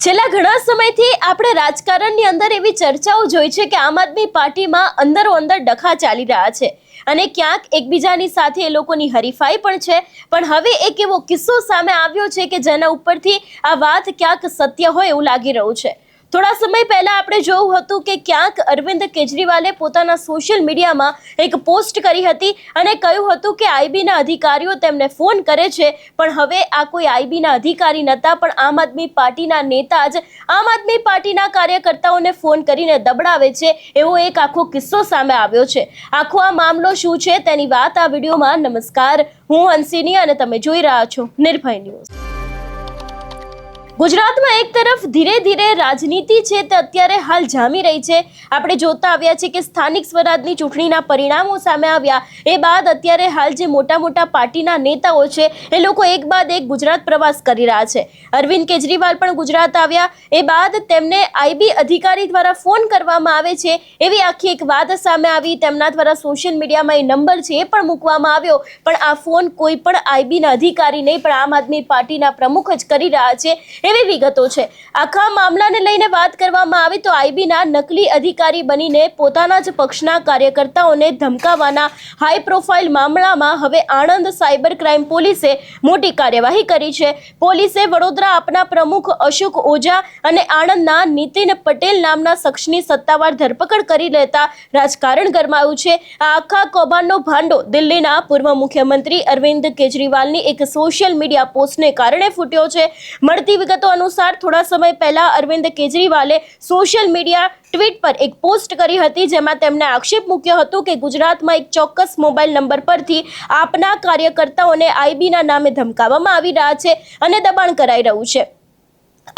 છેલ્લા ઘણા સમયથી આપણે રાજકારણની અંદર એવી ચર્ચાઓ જોઈ છે કે આમ આદમી પાર્ટીમાં અંદરો અંદર ડખા ચાલી રહ્યા છે અને ક્યાંક એકબીજાની સાથે એ લોકોની હરીફાઈ પણ છે. પણ હવે એક એવો કિસ્સો સામે આવ્યો છે કે જેના ઉપરથી આ વાત ક્યાંક સત્ય હોય એવું લાગી રહ્યું છે. થોડા સમય પહેલા આપણે જોયું હતું કે ક્યાંક અરવિંદ કેજરીવાલે પોતાના સોશિયલ મીડિયામાં એક પોસ્ટ કરી હતી અને કહ્યું હતું કે આઈબીના અધિકારીઓ તેમને ફોન કરે છે, પણ હવે આ કોઈ આઈબીના અધિકારી નહોતા, પણ આમ આદમી પાર્ટીના નેતા જ આમ આદમી પાર્ટીના કાર્યકર્તાઓને ફોન કરીને દબડાવે છે એવો એક આખો કિસ્સો સામે આવ્યો છે. આખો આ મામલો શું છે તેની વાત આ વિડીયોમાં. નમસ્કાર, હું હંસિની અને તમે જોઈ રહ્યા છો નિર્ભય ન્યૂઝ. ગુજરાતમાં એક તરફ ધીરે ધીરે રાજનીતિ છે તે અત્યારે હાલ જામી રહી છે. આપણે જોતા આવ્યા છે કે સ્થાનિક સ્વરાજની ચૂંટણીના પરિણામો સામે આવ્યા એ બાદ અત્યારે હાલ જે મોટા મોટા પાર્ટીના નેતાઓ છે એ લોકો એક બાદ એક ગુજરાત પ્રવાસ કરી રહ્યા છે. અરવિંદ કેજરીવાલ પણ ગુજરાત આવ્યા એ બાદ તેમને આઈબી અધિકારી દ્વારા ફોન કરવામાં આવે છે એવી આખી એક વાત સામે આવી. તેમના દ્વારા સોશિયલ મીડિયામાં એ નંબર છે એ પણ મૂકવામાં આવ્યો, પણ આ ફોન કોઈ પણ આઈબીના અધિકારી નહીં પણ આમ આદમી પાર્ટીના પ્રમુખ જ કરી રહ્યા છે એવી વિગતો છે. આખા મામલાને લઈને વાત કરવામાં આવે તો આઈબીના નકલી અધિકારી બનીને પોતાના જ પક્ષના કાર્યકર્તાઓને ધમકાવવાના હાઈ પ્રોફાઇલ મામલામાં હવે આણંદ સાયબર ક્રાઇમ પોલીસે મોટી કાર્યવાહી કરી છે. પોલીસે વડોદરા આપના પ્રમુખ અશોક ઓઝા અને આણંદના નીતિન પટેલ નામના શખ્સની સત્તાવાર ધરપકડ કરી લેતા રાજકારણ ગરમાયું છે. આ આખા કૌભાંડનો ભાંડો દિલ્હીના પૂર્વ મુખ્યમંત્રી અરવિંદ કેજરીવાલની એક સોશિયલ મીડિયા પોસ્ટને કારણે ફૂટ્યો છે. મળતી વિગતો અનુસાર થોડા સમય પહેલા અરવિંદ કેજરીવાલે સોશિયલ મીડિયા ટ્વીટ પર એક પોસ્ટ કરી હતી જેમાં તેમણે આક્ષેપ મૂક્યો હતો કે ગુજરાતમાં એક ચોક્કસ મોબાઈલ નંબર પરથી આપના કાર્યકર્તાઓને આઈબીના નામે ધમકાવવામાં આવી રહ્યા છે અને દબાણ કરાઈ રહ્યું છે.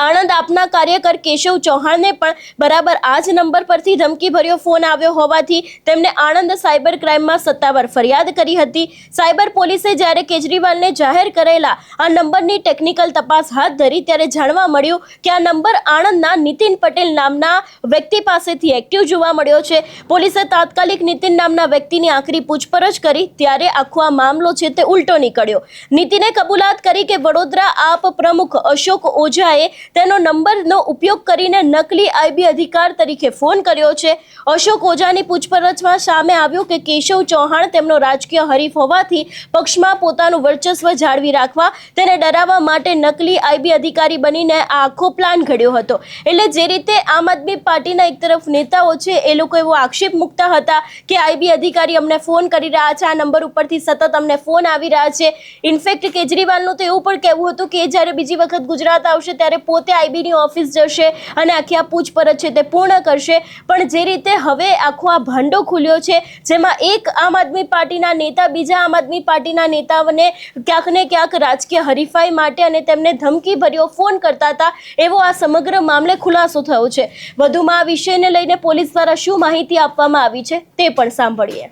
આણંદ આપના કાર્યકર કેશવ ચૌહાણને પણ બરાબર આ જ નંબર પરથી ધમકીભર્યો ફોન આવ્યો હોવાથી તેમણે આણંદ સાયબર ક્રાઇમમાં સત્તાવાર ફરિયાદ કરી હતી. સાયબર પોલીસે જ્યારે કેજરીવાલને જાહેર કરેલા આ નંબરની ટેકનિકલ તપાસ હાથ ધરી ત્યારે જાણવા મળ્યું કે આ નંબર આણંદના નીતિન પટેલ નામના વ્યક્તિ પાસેથી એક્ટિવ જોવા મળ્યો છે. પોલીસે તાત્કાલિક નીતિન નામના વ્યક્તિની આકરી પૂછપરછ કરી ત્યારે આખો આ મામલો છે તે ઉલટો નીકળ્યો. નીતિને કબૂલાત કરી કે વડોદરા આપ પ્રમુખ અશોક ઓઝાએ તેનો નંબરનો ઉપયોગ કરીને નકલી આઈબી અધિકાર તરીકે ફોન કર્યો છે. અશોક ઓઝાની પૂછપરછમાં સામે આવ્યું કે કેશવ ચૌહાણ તેમનો રાજકીય હરીફ હોવાથી પક્ષમાં પોતાનું વર્ચસ્વ જાળવી રાખવા તેને ડરાવવા માટે નકલી આઈબી અધિકારી બનીને આ આખો પ્લાન ઘડ્યો હતો. એટલે જે રીતે આમ આદમી પાર્ટીના એક તરફ નેતાઓ છે એ લોકો એવો આક્ષેપ મૂકતા હતા કે આઈબી અધિકારી અમને ફોન કરી રહ્યા છે, આ નંબર ઉપરથી સતત અમને ફોન આવી રહ્યા છે. ઇનફેક્ટ કેજરીવાલનું તો એવું પણ કહેવું હતું કે જ્યારે બીજી વખત ગુજરાત આવશે ત્યારે પોતે આઈબીની ઓફિસ જશે અને આખી આ પૂછપરછ છે તે પૂર્ણ કરશે. પણ જે રીતે હવે આખો આ ભાંડો ખુલ્યો છે જેમાં એક આમ આદમી પાર્ટીના નેતા બીજા આમ આદમી પાર્ટીના નેતાઓને ક્યાંક ને ક્યાંક રાજકીય હરીફાઈ માટે અને તેમને ધમકી ભર્યો ફોન કરતા હતા એવો આ સમગ્ર મામલે ખુલાસો થયો છે. વધુમાં આ વિષયને લઈને પોલીસ દ્વારા શું માહિતી આપવામાં આવી છે તે પણ સાંભળીએ.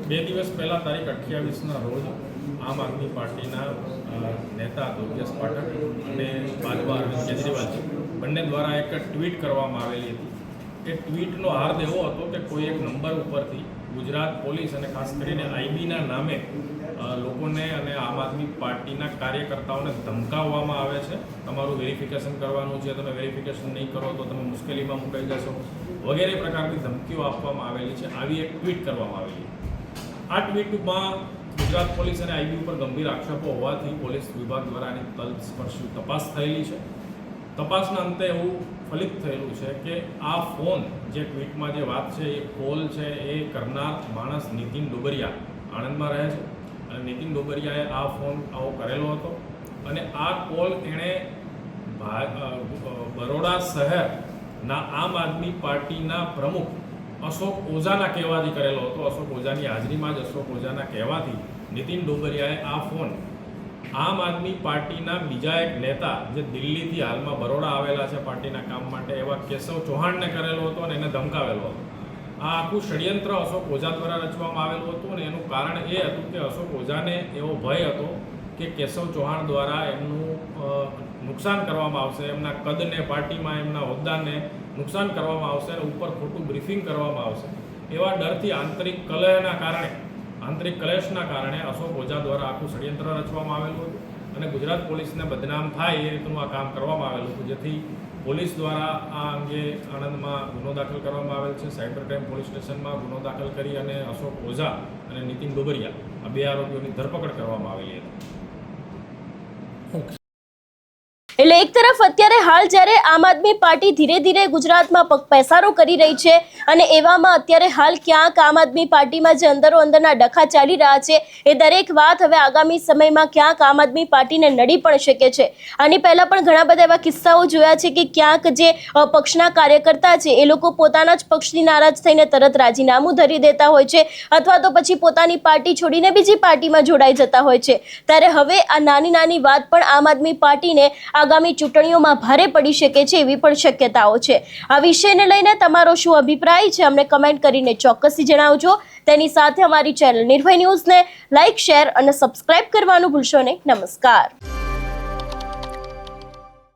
2 દિવસ પહેલા તારીખ 28ના રોજ આમ આદમી પાર્ટીના નેતા દુર્ગેશ પાઠક અને ભાજપા અરવિંદ કેજરીવાલ બંને દ્વારા એક ટ્વીટ કરવામાં આવેલી હતી. એ ટ્વીટનો હાર્દ એવો હતો કે કોઈ એક નંબર ઉપરથી ગુજરાત પોલીસ અને ખાસ કરીને આઈબીના નામે લોકોને અને આમ આદમી પાર્ટીના કાર્યકર્તાઓને ધમકાવવામાં આવે છે. તમારું વેરિફિકેશન કરવાનું છે, તમે વેરિફિકેશન નહીં કરો તો તમે મુશ્કેલીમાં મુકાઈ જશો વગેરે પ્રકારની ધમકીઓ આપવામાં આવેલી છે. આવી એક ટ્વીટ કરવામાં આવેલી. આ ટ્વીટમાં ગુજરાત પોલીસ અને આઈબી ઉપર ગંભીર આક્ષેપો હોવાથી પોલીસ વિભાગ દ્વારા એની તલસ્પર્શી તપાસ થયેલી છે. તપાસના અંતે એવું ફલિત થયેલું છે કે આ ફોન જે ટ્વીટમાં જે વાત છે એ કોલ છે એ કરનાર માણસ નીતિન ડોબરિયા આણંદમાં રહે છે અને નીતિન ડોબરિયાએ આ ફોન આવો કરેલો હતો અને આ કોલ એણે બરોડા શહેરના આમ આદમી પાર્ટીના પ્રમુખ અશોક ઓઝાના કહેવાથી કરેલો હતો. અશોક ઓઝાની હાજરીમાં જ અશોક ઓઝાના કહેવાથી નીતિન ડોબરિયાએ આ ફોન આમ આદમી પાર્ટીના બીજા એક નેતા જે દિલ્હીથી હાલમાં બરોડા આવેલા છે પાર્ટીના કામ માટે એવા કેશવ ચૌહાણને કરેલો હતો અને એને ધમકાવેલો હતો. આ આખું ષડયંત્ર અશોક ઓઝા દ્વારા રચવામાં આવેલું હતું અને એનું કારણ એ હતું કે અશોક ઓઝાને એવો ભય હતો કે કેશવ ચૌહાણ દ્વારા એમનું નુકસાન કરવામાં આવશે, એમના કદને પાર્ટીમાં એમના હોદ્દાને નુકસાન કરવામાં આવશે અને ઉપર ખોટું બ્રીફિંગ કરવામાં આવશે એવા ડરથી આંતરિક કલેશના કારણે અશોક ઓઝા દ્વારા આખું ષડયંત્ર રચવામાં આવેલું હતું અને ગુજરાત પોલીસને બદનામ થાય એ રીતનું આ કામ કરવામાં આવેલું હતું, જેથી પોલીસ દ્વારા આ અંગે આણંદમાં ગુનો દાખલ કરવામાં આવેલ છે. સાયબર ક્રાઇમ પોલીસ સ્ટેશનમાં ગુનો દાખલ કરી અને અશોક ઓઝા અને નીતિન ડોબરિયા આ 2 આરોપીઓની ધરપકડ કરવામાં આવેલી હતી. એટલે એક તરફ અત્યારે હાલ જ્યારે આમ આદમી પાર્ટી ધીરે ધીરે ગુજરાતમાં પગપેસારો કરી રહી છે અને એવામાં અત્યારે હાલ ક્યાંક આમ આદમી પાર્ટીમાં જે અંદરો અંદરના ડખા ચાલી રહ્યા છે એ દરેક વાત હવે આગામી સમયમાં ક્યાંક આમ આદમી પાર્ટીને નડી પણ શકે છે. આની પહેલા પણ ઘણા બધા એવા કિસ્સાઓ જોયા છે કે ક્યાંક જે પક્ષના કાર્યકર્તા છે એ લોકો પોતાના જ પક્ષથી નારાજ થઈને તરત રાજીનામું ધરી દેતા હોય છે અથવા તો પછી પોતાની પાર્ટી છોડીને બીજી પાર્ટીમાં જોડાઈ જતા હોય છે. ત્યારે હવે આ નાની નાની વાત પણ આમ આદમી પાર્ટીને આગામી ચૂંટણીઓમાં ભારે પડી શકે છે એવી પણ શક્યતાઓ છે. આ વિષયને લઈને તમારો શું અભિપ્રાય છે અમને કમેન્ટ કરીને ચોક્કસથી જણાવજો. તેની સાથે અમારી ચેનલ નિર્ભય ન્યૂઝને લાઇક, શેર અને સબસ્ક્રાઇબ કરવાનું ભૂલશો નહીં. નમસ્કાર.